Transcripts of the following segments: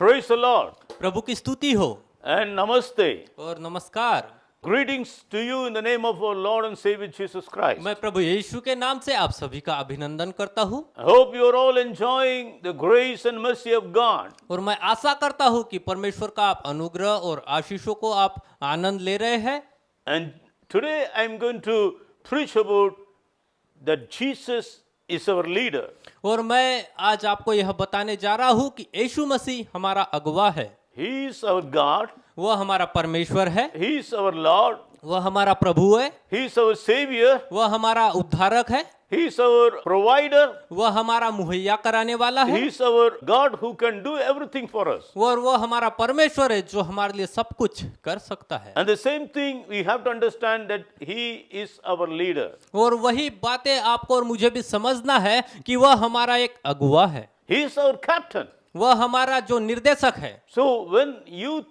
Praise the Lord प्रभु की स्तुति हो and Namaste. और नमस्कार। Greetings to you in the name of our Lord and Savior Jesus Christ. मैं प्रभु यीशु के नाम से आप सभी का अभिनंदन करता हूँ I hope you are all enjoying the grace and mercy of God. और मैं आशा करता हूँ कि परमेश्वर का आप अनुग्रह और आशीषों को आप आनंद ले रहे हैं। And today I am going to preach about that Jesus is our leader. और मैं आज आपको यह बताने जा रहा हूँ कि यीशु मसीह हमारा अगुवा है, He is our God. वह हमारा परमेश्वर है, He is our Lord. वह हमारा प्रभु है, He is our Savior. वह हमारा उद्धारक है, He is our provider. वह हमारा मुहैया कराने वाला है He is our God who can do everything for us. और वह हमारा परमेश्वर है जो हमारे लिए सब कुछ कर सकता है। And the same thing we have to understand that He is our leader. और वही बातें आपको और मुझे भी समझना है कि वह हमारा एक अगुवा है, He is our captain. वह हमारा जो निर्देशक है। So when you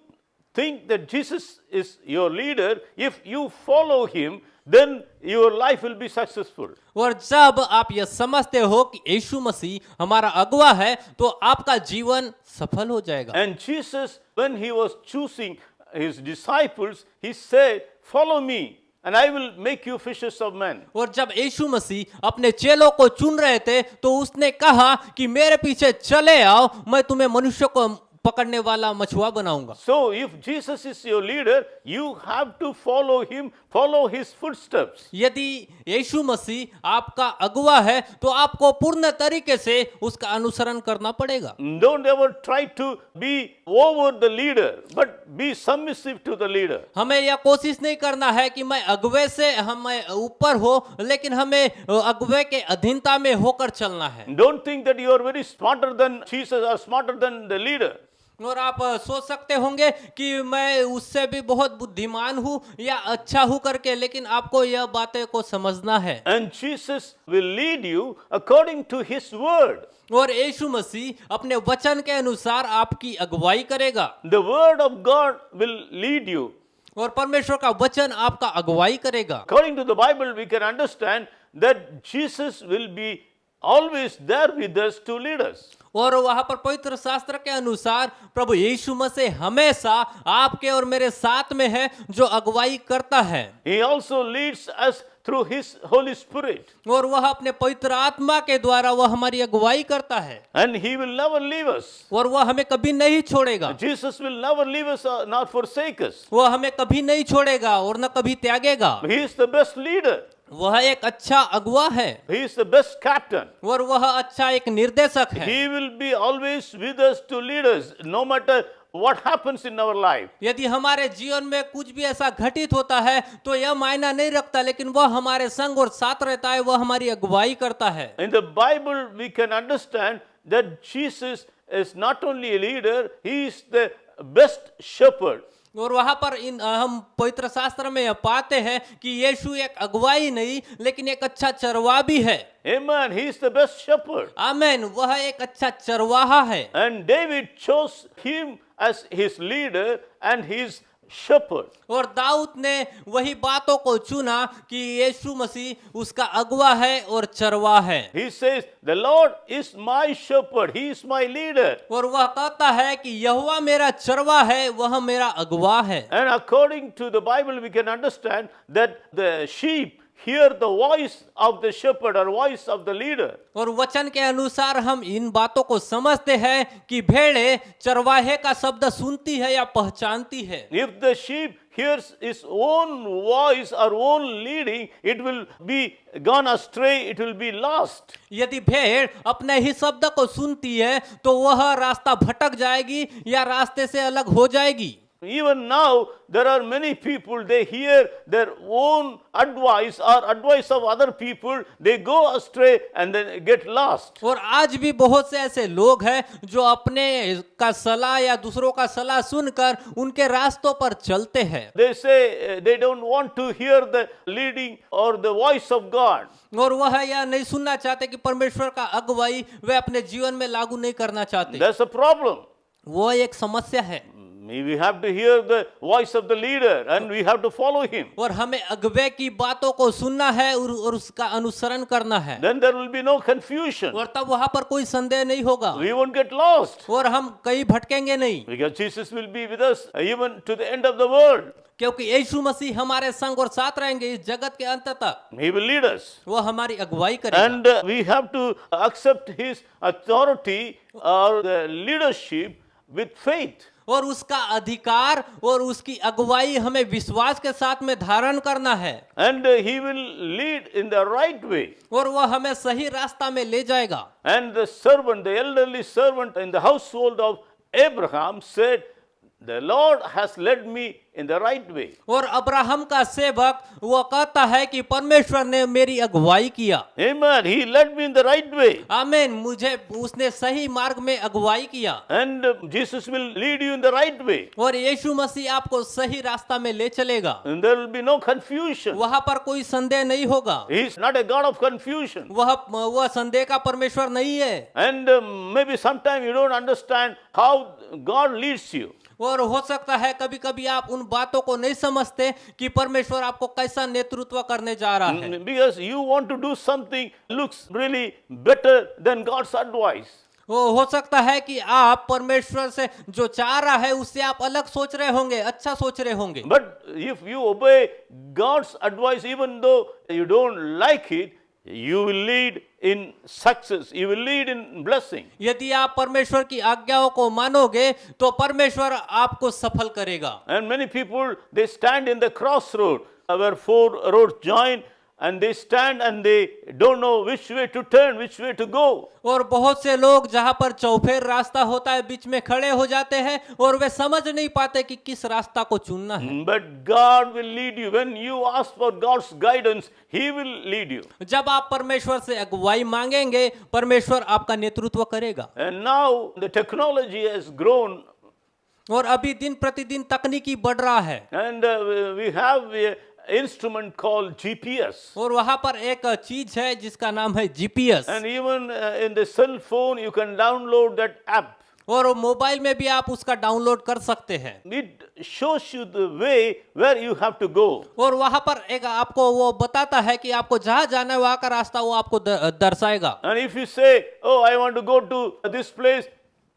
think that Jesus is your leader, if you follow Him, then your life will be successful. और जब आप यह समझते हो कि यीशु मसीह हमारा अगुवा है तो आपका जीवन सफल हो जाएगा। And Jesus, when He was choosing His disciples, He said, "Follow me, and I will make you fishers of men." और जब यीशु मसीह अपने चेलों को चुन रहे थे तो उसने कहा कि मेरे पीछे चले आओ, मैं तुम्हें मनुष्य को पकड़ने वाला मछुआ बनाऊंगा। So if Jesus is your leader, you have to follow Him, follow His footsteps. यदि यीशु मसीह आपका अगुवा है तो आपको पूर्ण तरीके से उसका अनुसरण करना पड़ेगा। Don't ever try to be over the leader, but be submissive to the leader. हमें यह कोशिश नहीं करना है कि मैं अगुवे से हमें ऊपर हो, लेकिन हमें अगुवे के अधीनता में होकर चलना है। Don't think that you are very smarter than Jesus or smarter than the leader. और आप सोच सकते होंगे कि मैं उससे भी बहुत बुद्धिमान हूँ या अच्छा हूँ करके, लेकिन आपको यह बातें को समझना है। And Jesus will lead you according to His word. और यीशु मसीह अपने वचन के अनुसार आपकी अगुवाई करेगा। The word of God will lead you. और परमेश्वर का वचन आपका अगुवाई करेगा। According to the Bible, we can understand that Jesus will be always there with us to lead us. और वहां पर पवित्र शास्त्र के अनुसार प्रभु यीशु मसीह हमेशा आपके और मेरे साथ में है, जो अगुवाई करता है। He also leads us through His Holy Spirit. और वह अपने पवित्र आत्मा के द्वारा वह हमारी अगुवाई करता है। And He will never leave us. और वह हमें कभी नहीं छोड़ेगा। Jesus will never leave us nor forsake us. वह हमें कभी नहीं छोड़ेगा और न कभी त्यागेगा। He is the best leader. वह एक अच्छा अगुवा है He is the best captain. और वह अच्छा एक निर्देशक है। He will be always with us to lead us, no matter what happens in our life. यदि हमारे जीवन में कुछ भी ऐसा घटित होता है तो यह मायना नहीं रखता, लेकिन वह हमारे संग और साथ रहता है, वह हमारी अगुवाई करता है। In the Bible, we can understand that Jesus is not only a leader, He is the best shepherd. और वहां पर हम पवित्र शास्त्र में यह पाते हैं कि यीशु एक अगुवाई नहीं लेकिन एक अच्छा चरवा भी है। Amen. He is the best shepherd. आमेन, वह एक अच्छा चरवाहा है। And David chose him as his leader and his shepherd. और दाऊद ने वही बातों को चुना कि यीशु मसीह उसका अगुवा है और चरवा है। He says, "The Lord is my shepherd. He is my leader." और वह कहता है कि यहोवा मेरा चरवा है, वह मेरा अगुवा है। And according to the Bible, we can understand that the sheep hear the voice of the shepherd or voice of the leader. और वचन के अनुसार हम इन बातों को समझते हैं कि भेड़ें चरवाहे का शब्द सुनती है या पहचानती है। If the sheep hears its own voice or own leading, it will be gone astray, it will be lost. यदि भेड़ अपने ही शब्द को सुनती है तो वह रास्ता भटक जाएगी या रास्ते से अलग हो जाएगी। Even now, there are many people, they hear their own advice or advice of other people, they go astray and then get lost. और आज भी बहुत से ऐसे लोग हैं जो अपने का सलाह या दूसरों का सलाह सुनकर उनके रास्तों पर चलते हैं। They say they don't want to hear the leading or the voice of God. और वह यह नहीं सुनना चाहते कि परमेश्वर का अगुवाई वे अपने जीवन में लागू नहीं करना चाहते। That's a problem. वो एक समस्या है। We have to hear the voice of the leader and we have to follow him. और हमें अगुवे की बातों को सुनना है और उसका अनुसरण करना है, Then there will be no confusion. और तब वहां पर कोई संदेह नहीं होगा We won't get lost और हम कहीं भटकेंगे नहीं, because Jesus will be with us even to the end of the world. क्योंकि यीशु मसीह हमारे संग और साथ रहेंगे इस जगत के अंत तक। He will lead us. वो हमारी अगुवाई करेगा And we have to accept his authority or the leadership with faith. और उसका अधिकार और उसकी अगुवाई हमें विश्वास के साथ में धारण करना है, And he will lead in the right way. और वह हमें सही रास्ता में ले जाएगा। And the servant, the elderly servant in the household of Abraham said, the Lord has led me in the right way. और अब्राहम का सेवक वो कहता है कि परमेश्वर ने मेरी अगुवाई किया। Amen. He led me in the right way. आमीन, मुझे उसने सही मार्ग में अगुवाई किया, And Jesus will lead you in the right way. और यीशु मसीह आपको सही रास्ता में ले चलेगा। And there will be no confusion. वहां पर कोई संदेह नहीं होगा। He is not a God of confusion. वह संदेह का परमेश्वर नहीं है। And maybe sometime you don't understand how God leads you. और हो सकता है कभी कभी आप उन बातों को नहीं समझते कि परमेश्वर आपको कैसा नेतृत्व करने जा रहा है, Because you want to do something looks really better than God's advice. वो हो सकता है कि आप परमेश्वर से जो चाह रहा है उससे आप अलग सोच रहे होंगे, अच्छा सोच रहे होंगे। But if you obey God's advice, even though you don't like it, you will lead in success. You will lead in blessing. यदि आप परमेश्वर की आज्ञाओं को मानोगे तो परमेश्वर आपको सफल करेगा। And many people, they stand in the crossroad where four roads join, and they stand and they don't know which way to turn, which way to go. और बहुत से लोग जहां पर चौफेर रास्ता होता है बीच में खड़े हो जाते हैं और वे समझ नहीं पाते कि किस रास्ता को चुनना है। But God will lead you. When you ask for God's guidance, He will lead you. जब आप परमेश्वर से अगुवाई मांगेंगे परमेश्वर आपका नेतृत्व करेगा। And now the technology has grown, और अभी दिन प्रतिदिन तकनीकी बढ़ रहा है, and we have a instrument called GPS. और वहां पर एक चीज है जिसका नाम है GPS, And even in the cell phone, you can download that app. और मोबाइल में भी आप उसका डाउनलोड कर सकते हैं। It shows you the way where you have to go. और वहां पर एक आपको वो बताता है कि आपको जहां जाना है वहां का रास्ता वो आपको दर्शाएगा। And if you say, oh, I want to go to this place,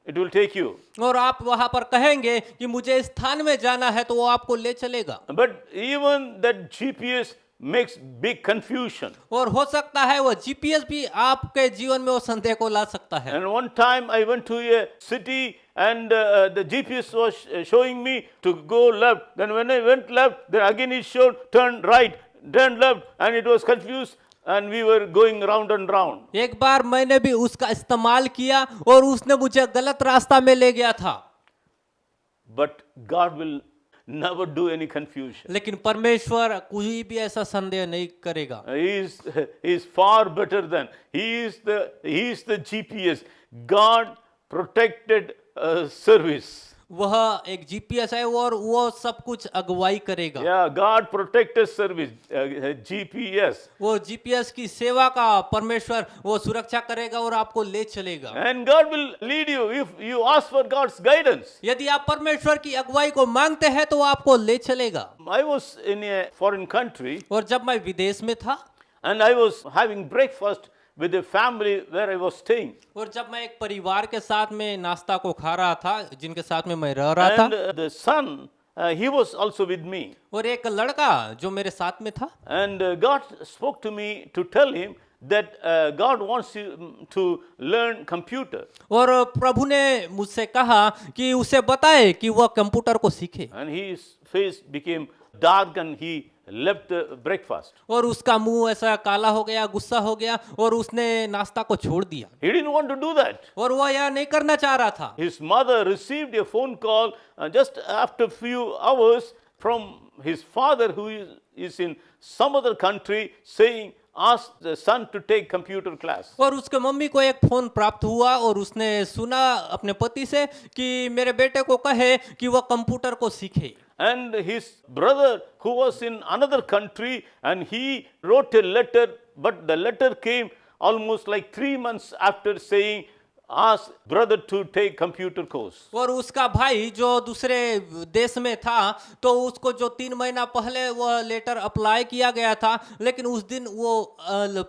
it will take you. और आप वहां पर कहेंगे कि मुझे इस स्थान में जाना है तो वो आपको ले चलेगा। But even that GPS makes big confusion. और हो सकता है वो जीपीएस भी आपके जीवन में वो संदेह को ला सकता है। And one time I went to a city and the GPS was showing me to go left. Then when I went left, then again it showed turn right, turn left, and it was confused. And we were going round and round. एक बार मैंने भी उसका इस्तेमाल किया और उसने मुझे गलत रास्ता में ले गया था। But God will never do any confusion. लेकिन परमेश्वर कोई भी ऐसा संदेह नहीं करेगा। He is far better than. He is the GPS. God protected service. वह एक जीपीएस है और वो सब कुछ अगुवाई करेगा। Yeah, God protected service. GPS. वो जीपीएस की सेवा का परमेश्वर वो सुरक्षा करेगा और आपको ले चलेगा। And God will lead you if you ask for God's guidance. यदि आप परमेश्वर की अगुवाई को मांगते हैं तो वो आपको ले चलेगा। I was in a foreign country और जब मैं विदेश में था and I was having breakfast with a family where I was staying. और जब मैं एक परिवार के साथ में नाश्ता को खा रहा था जिनके साथ में मैं रह रहा था, And the son, he was also with me. और एक लड़का जो मेरे साथ में था, And God spoke to me to tell him that God wants you to learn computer. और प्रभु ने मुझसे कहा कि उसे बताए कि वह कंप्यूटर को सीखे। And his face became dark and he left the breakfast. और उसका मुंह ऐसा काला हो गया, गुस्सा हो गया और उसने नाश्ता को छोड़ दिया। He didn't want to do that. और वह यह नहीं करना चाह रहा था। His mother received a phone call just after few hours from his father who is in some other country saying, ask the son to take computer class. और उसके मम्मी को एक फोन प्राप्त हुआ और उसने सुना अपने पति से कि मेरे बेटे को कहे कि वह कंप्यूटर को सीखे। And his brother who was in another country, and he wrote a letter, but the letter came almost like 3 months after saying, ask brother to take computer course. और उसका भाई जो दूसरे देश में था तो उसको जो 3 महीना पहले वह लेटर अप्लाई किया गया था, लेकिन उस दिन वो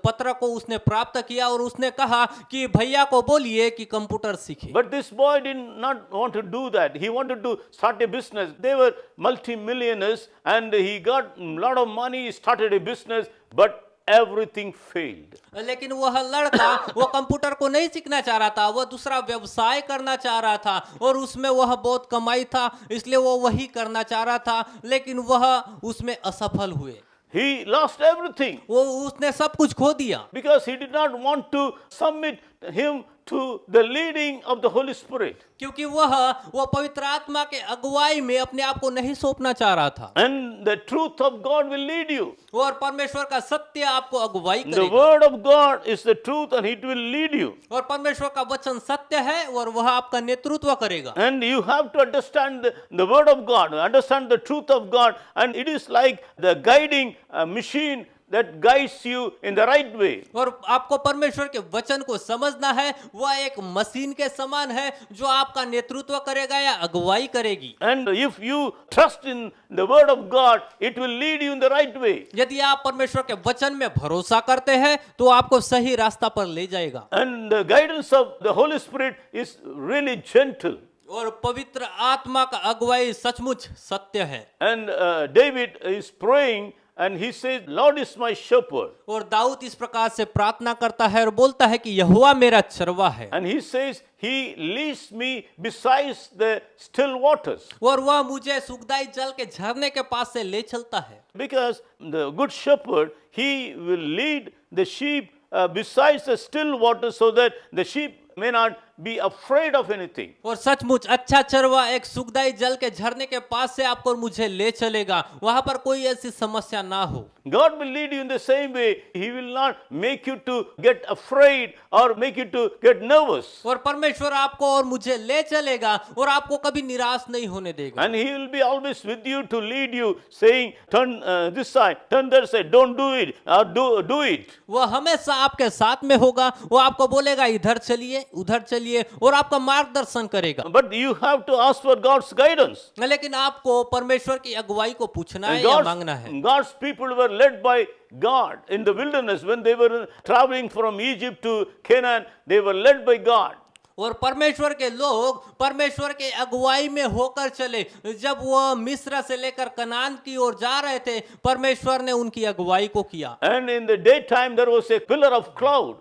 पत्र को उसने प्राप्त किया और उसने कहा कि भैया को बोलिए कि कंप्यूटर सीखे। But this boy did not want to do that. He wanted to start a business. They were multi-millionaires and he got a lot of money, he started a business, but everything failed. लेकिन वह लड़का वो computer को नहीं सीखना चाह रहा था, वह दूसरा व्यवसाय करना चाह रहा था और उसमें वह बहुत कमाई था, इसलिए वो वही करना चाह रहा था, लेकिन वह उसमें असफल हुए। He lost everything वो उसने सब कुछ खो दिया because he did not want to submit him to the leading of the Holy Spirit. क्योंकि वह पवित्र आत्मा के अगुवाई में अपने आप को नहीं सौंपना चाह रहा था। And the truth of God will lead you. और परमेश्वर का सत्य आपको अगुवाई The करेगा। word of God is the truth and it will lead you. और परमेश्वर का वचन सत्य है और वह आपका नेतृत्व करेगा। And you have to understand the word of God, understand the truth of God, and it is like the guiding machine that guides you in the right way. और आपको परमेश्वर के वचन को समझना है, वह एक मशीन के समान है जो आपका नेतृत्व करेगा या अगुवाई करेगी। And if you trust in the word of God, it will lead you in the right way. यदि आप परमेश्वर के वचन में भरोसा करते हैं तो आपको सही रास्ता पर ले जाएगा। And the guidance of the Holy Spirit is really gentle. और पवित्र आत्मा का अगुवाई सचमुच सत्य है। And David is praying and he says, Lord is my shepherd. और दाऊद इस प्रकार से प्रार्थना करता है और बोलता है कि यहोवा मेरा चरवा है। And he says, he leads me beside the still waters. और वह मुझे सुखदाई जल के झरने के पास से ले चलता है। Because the good shepherd, he will lead the sheep besides the still waters so that the sheep may not be afraid of anything. और सचमुच अच्छा चरवा एक सुखदाई जल के झरने के पास से आपको और मुझे ले चलेगा, वहां पर कोई ऐसी समस्या ना हो। God will lead you in the same way. He will not make you to get afraid or make you to get nervous. और परमेश्वर आपको और मुझे ले चलेगा और आपको कभी निराश नहीं होने देगा। And he will be always with you to lead you, saying, turn this side, turn that side, don't do it, or do it. वह हमेशा आपके साथ में होगा, वो आपको बोलेगा इधर चलिए उधर चलिए और आपका मार्गदर्शन करेगा। But you have to ask for God's guidance. लेकिन आपको परमेश्वर की अगुवाई को पूछना है And या मांगना है। God's people were led by God in the wilderness when they were traveling from Egypt to Canaan. They were led by God. और परमेश्वर के लोग परमेश्वर के अगुवाई में होकर चले। जब वह मिस्र से लेकर कनान की ओर जा रहे थे, परमेश्वर ने उनकी अगुवाई को किया। And in the daytime there was a pillar of cloud.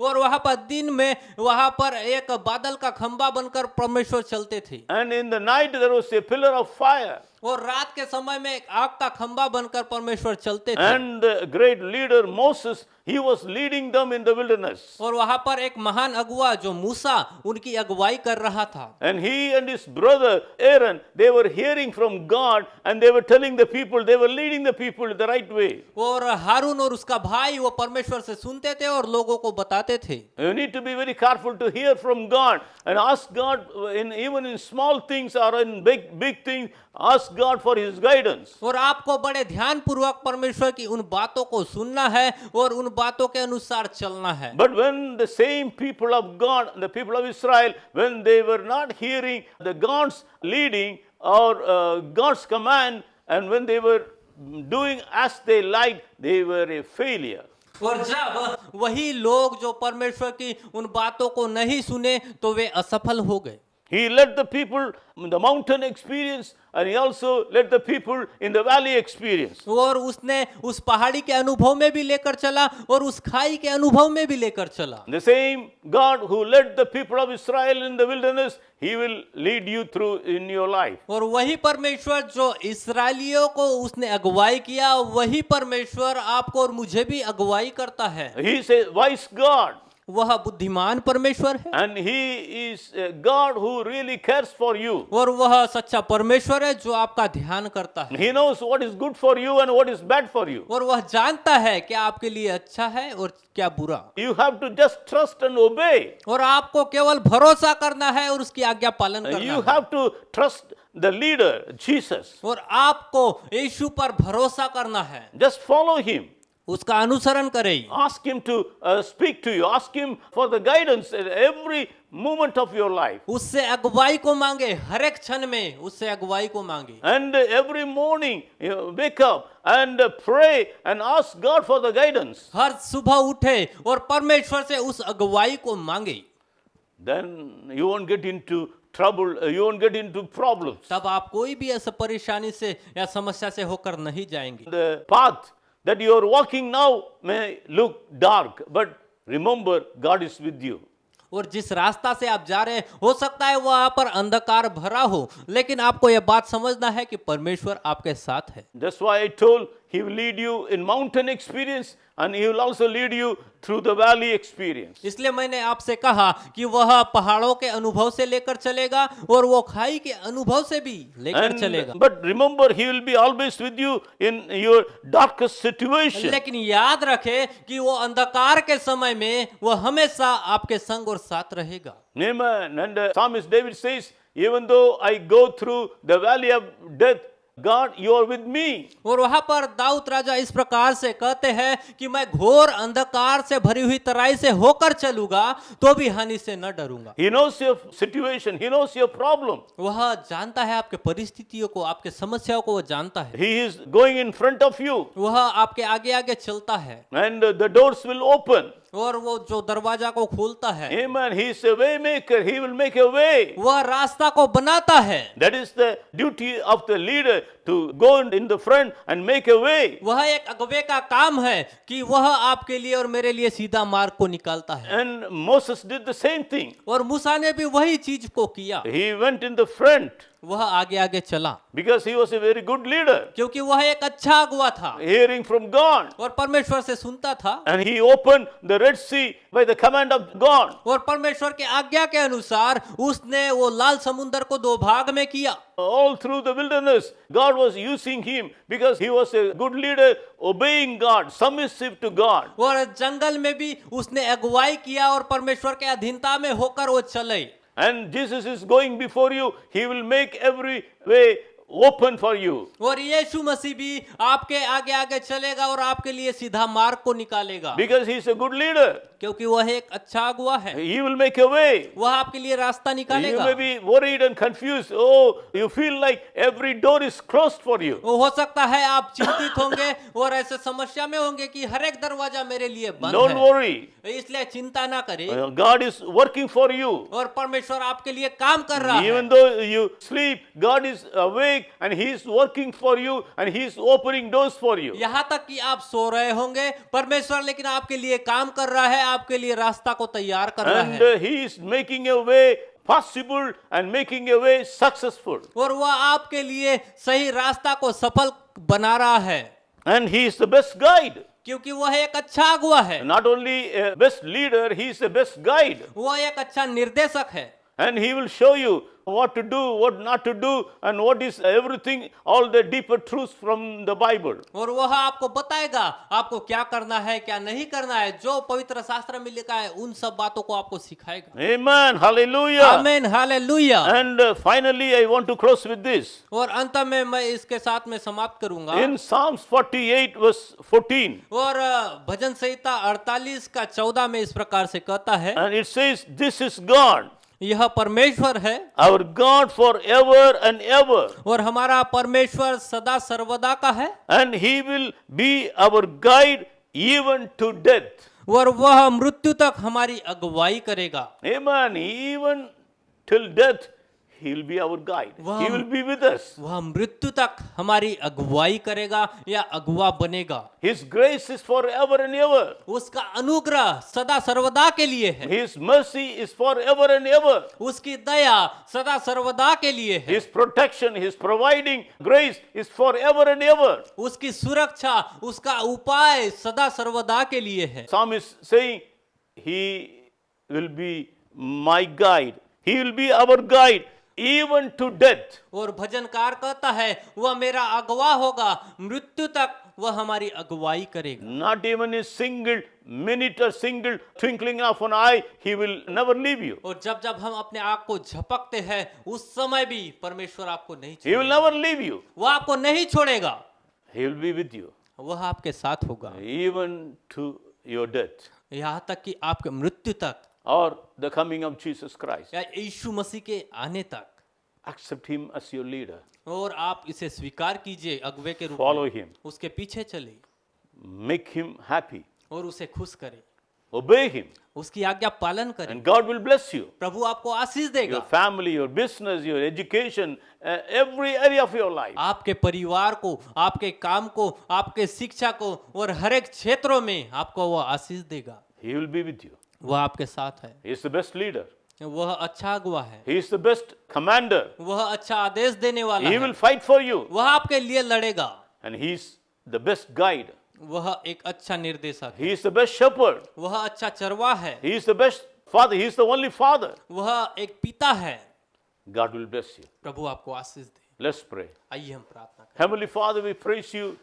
और वहां पर दिन में वहां पर एक बादल का खंबा बनकर परमेश्वर चलते थे। And in the night there was a pillar of fire. और रात के समय में एक आग का खंबा बनकर परमेश्वर चलते थे। And the great leader Moses, he was leading them in the wilderness. और वहां पर एक महान अगुवा जो मूसा उनकी अगुवाई कर रहा था। And he and his brother Aaron, they were hearing from God and they were telling the people, they were leading the people the right way. और हारून और उसका भाई वो परमेश्वर से सुनते थे और लोगों को बताते थे। You need to be very careful to hear from God and ask God even in small things or in big things, ask God for his guidance. और आपको बड़े ध्यान पूर्वक परमेश्वर की उन बातों को सुनना है और उन बातों के अनुसार चलना है। But when the same people of God, the people of Israel, when they were not hearing the God's leading or God's command, and when they were doing as they liked, they were a failure. और जब वही लोग जो परमेश्वर की उन बातों को नहीं सुने तो वे असफल हो गए। He led the people in the mountain experience and he also led the people in the valley experience. और उसने उस पहाड़ी के अनुभव में भी लेकर चला और उस खाई के अनुभव में भी लेकर चला। The same God who led the people of Israel in the wilderness, he will lead you through in your life. और वही परमेश्वर जो इस्राएलियों को उसने अगुवाई किया, वही परमेश्वर आपको और मुझे भी अगुवाई करता है। He is a wise God. वह बुद्धिमान परमेश्वर है And he is a God who really cares for you. और वह सच्चा परमेश्वर है जो आपका ध्यान करता है। He knows what is good for you and what is bad for you. और वह जानता है क्या आपके लिए अच्छा है और क्या बुरा। You have to just trust and obey. और आपको केवल भरोसा करना है और उसकी आज्ञा पालन करना You है। have to trust the leader, Jesus. और आपको यीशु पर भरोसा करना है। Just follow him. उसका अनुसरण करें। Ask him to speak to you. Ask him for the guidance in every moment of your life. उससे अगुवाई को मांगे, हर एक क्षण में उससे अगुवाई को मांगे। And every morning, you wake up and pray and ask God for the guidance. हर सुबह उठे और परमेश्वर से उस अगुवाई को मांगे। Then you won't get into trouble, you won't get into problems. तब आप कोई भी ऐसा परेशानी से या समस्या से होकर नहीं जाएंगे। The path that you are walking now may look dark, but remember, God is with you. और जिस रास्ता से आप जा रहे हैं हो सकता है वहां पर अंधकार भरा हो, लेकिन आपको यह बात समझना है कि परमेश्वर आपके साथ है। That's why I told He will lead you in mountain experience and He will also lead you through the valley experience. इसलिए मैंने आपसे कहा कि वह पहाड़ों के अनुभव से लेकर चलेगा और वो खाई के अनुभव से भी लेकर चलेगा। But remember, He will be always with you in your darkest situation. लेकिन याद रखे कि वो अंधकार के समय में वो हमेशा आपके संग और साथ रहेगा। Amen. And Psalmist David says, even though I go through the valley of death, God, you are with me. और वहां पर दाऊद राजा इस प्रकार से कहते हैं कि मैं घोर अंधकार से भरी हुई तराई से होकर चलूंगा तो भी हानि से न डरूंगा। He knows your situation. He knows your problem. वह जानता है आपके परिस्थितियों को, आपके समस्याओं को वो जानता है। He is going in front of you. वह आपके आगे आगे चलता है And the doors will open. और वो जो दरवाजा को खोलता है, Amen. He is a way maker. He will make a way. वह रास्ता को बनाता है। That is the duty of the leader, to go in the front and make a way. वह एक अगुवे का काम है कि वह आपके लिए और मेरे लिए सीधा मार्ग को निकालता है। And Moses did the same thing. और मूसा ने भी वही चीज को किया, He went in the front वह आगे आगे चला because he was a very good leader, क्योंकि वह एक अच्छा अगुवा था hearing from God. और परमेश्वर से सुनता था। And he opened the Red Sea by the command of God. और परमेश्वर के आज्ञा के अनुसार उसने वो लाल समुंदर को दो भाग में किया। All through the wilderness, God was using him because he was a good leader, obeying God, submissive to God. और जंगल में भी उसने अगुवाई किया और परमेश्वर के अधीनता में होकर वो चले। And Jesus is going before you. He will make every way open for you. और यीशु मसीह भी आपके आगे आगे चलेगा और आपके लिए सीधा मार्ग को निकालेगा, Because he is a good leader. क्योंकि वह एक अच्छा अगुवा है। He will make a way. वह आपके लिए रास्ता You निकालेगा। may be worried and confused. Oh, you feel like every door is closed for you. वो हो सकता है आप चिंतित होंगे और ऐसे समस्या में होंगे कि हर एक दरवाजा मेरे लिए बंद Don't है, worry. इसलिए चिंता ना करें। God is working for you. और परमेश्वर आपके लिए काम कर रहा Even है। though you sleep, God is awake and He is working for you and He is opening doors for you. यहाँ तक कि आप सो रहे होंगे, परमेश्वर लेकिन आपके लिए काम कर रहा है, आपके लिए रास्ता को तैयार कर रहा And है। He is making a way possible and making a way successful. और वह आपके लिए सही रास्ता को सफल बना रहा है, And He is the best guide. क्योंकि वह एक अच्छा अगुवा है, Not only a best leader, He is the best guide. वह एक अच्छा निर्देशक है। And He will show you what to do, what not to do, and what is everything, all the deeper truths from the Bible. और वह आपको बताएगा आपको क्या करना है क्या नहीं करना है, जो पवित्र शास्त्र में लिखा है उन सब बातों को आपको सिखाएगा। Amen. Hallelujah. आमीन, hallelujah. And finally, I want to close with this. और अंत में मैं इसके साथ में समाप्त करूंगा। In Psalms 48 verse 14, और भजन संहिता 48 का 14 में इस प्रकार से कहता है, and it says, "This is God, यह परमेश्वर है our God forever and ever, और हमारा परमेश्वर सदा सर्वदा का है and He will be our guide even to death." और वह मृत्यु तक हमारी अगुवाई करेगा। Amen. Even till death, He will be our guide. Wow. He will be with us. वह मृत्यु तक हमारी अगुवाई करेगा या अगुवा बनेगा। His grace is forever and ever. उसका अनुग्रह सदा सर्वदा के लिए है, His mercy is forever and ever. उसकी दया सदा सर्वदा के लिए है, His protection, His providing grace is forever and ever. उसकी सुरक्षा, उसका उपाय सदा सर्वदा के लिए है। Psalm is saying, He will be my guide. He will be our guide even to death. और भजनकार कहता है वह मेरा अगुवा होगा, मृत्यु तक वह हमारी अगुवाई करेगा। Not even a single minute or single twinkling of an eye, He will never leave you. और जब जब हम अपने आँख को झपकते हैं उस समय भी परमेश्वर आपको नहीं He will छोड़ेगा, never leave you. वह आपको नहीं छोड़ेगा, He will be with you वह आपके साथ होगा even to your death. यहाँ तक कि आपके मृत्यु तक। or the coming of Jesus Christ. या यीशु मसीह के आने तक, Accept him as your leader. और आप इसे स्वीकार कीजिए अगुवे के रूप Follow में, him. उसके पीछे चलिए Make him happy. और उसे खुश करें, Obey him. उसकी आज्ञा पालन करें, And God will bless you. प्रभु आपको आशीष देगा। Your family, your business, your education, every area of your life. आपके परिवार को, आपके काम को, आपके शिक्षा को और हर एक क्षेत्रों में आपको वह आशीष देगा। He will be with you. वह आपके साथ है, He is the best leader. वह अच्छा अगुवा है, He is the best commander. वह अच्छा आदेश देने वाला He है, will fight for you. वह आपके लिए लड़ेगा, And he is the best guide. वह एक अच्छा निर्देशक है, He is the best shepherd. वह अच्छा चरवाह है, He is the best father. He is the only father. वह एक पिता है। God will bless you. प्रभु आपको आशीष दे। Let's pray. आइए हम प्रार्थना करें। Heavenly Father, we praise you.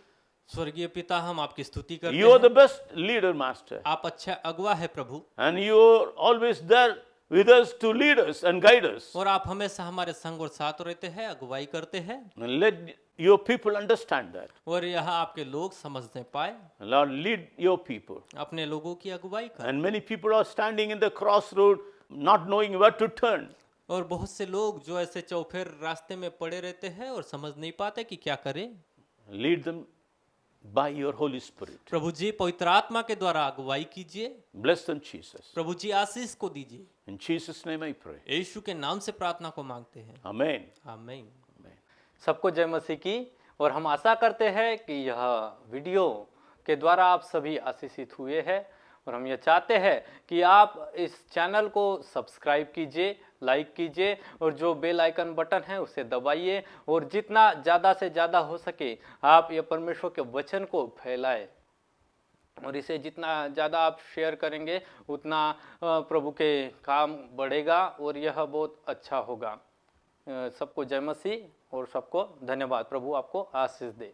स्वर्गीय पिता, हम आपकी स्तुति करते You are the हैं। best leader, Master. आप अच्छा अगुवा है प्रभु, And you are always there with us to lead us and guide us. और आप हमेशा हमारे संग और साथ रहते हैं, अगुवाई करते हैं, And let your people understand that. और यहाँ आपके लोग समझने पाए। Lord, lead your people. अपने लोगों की अगुवाई कर। And many people are standing in the crossroad, not knowing where to turn. और बहुत से लोग जो ऐसे चौफेर रास्ते में पड़े रहते हैं और समझ नहीं पाते कि क्या करें। Lead them by your Holy Spirit. प्रभु जी पवित्र आत्मा के द्वारा अगुवाई कीजिए। Bless them, Jesus. प्रभु जी आशीष को दीजिए। In Jesus' name I pray. यीशु के नाम से प्रार्थना को मांगते हैं, Amen. आमीन। Amen. सबको जय मसीह की। और हम आशा करते हैं कि यह वीडियो के द्वारा आप सभी आशीषित हुए हैं, और हम यह चाहते हैं कि आप इस चैनल को सब्सक्राइब कीजिए, लाइक कीजिए, और जो बेल आइकन बटन है उसे दबाइए, और जितना ज़्यादा से ज़्यादा हो सके आप ये परमेश्वर के वचन को फैलाएं, और इसे जितना ज़्यादा आप शेयर करेंगे उतना प्रभु के काम बढ़ेगा और यह बहुत अच्छा होगा। सबको जय मसीह और सबको धन्यवाद। प्रभु आपको आशीष दे।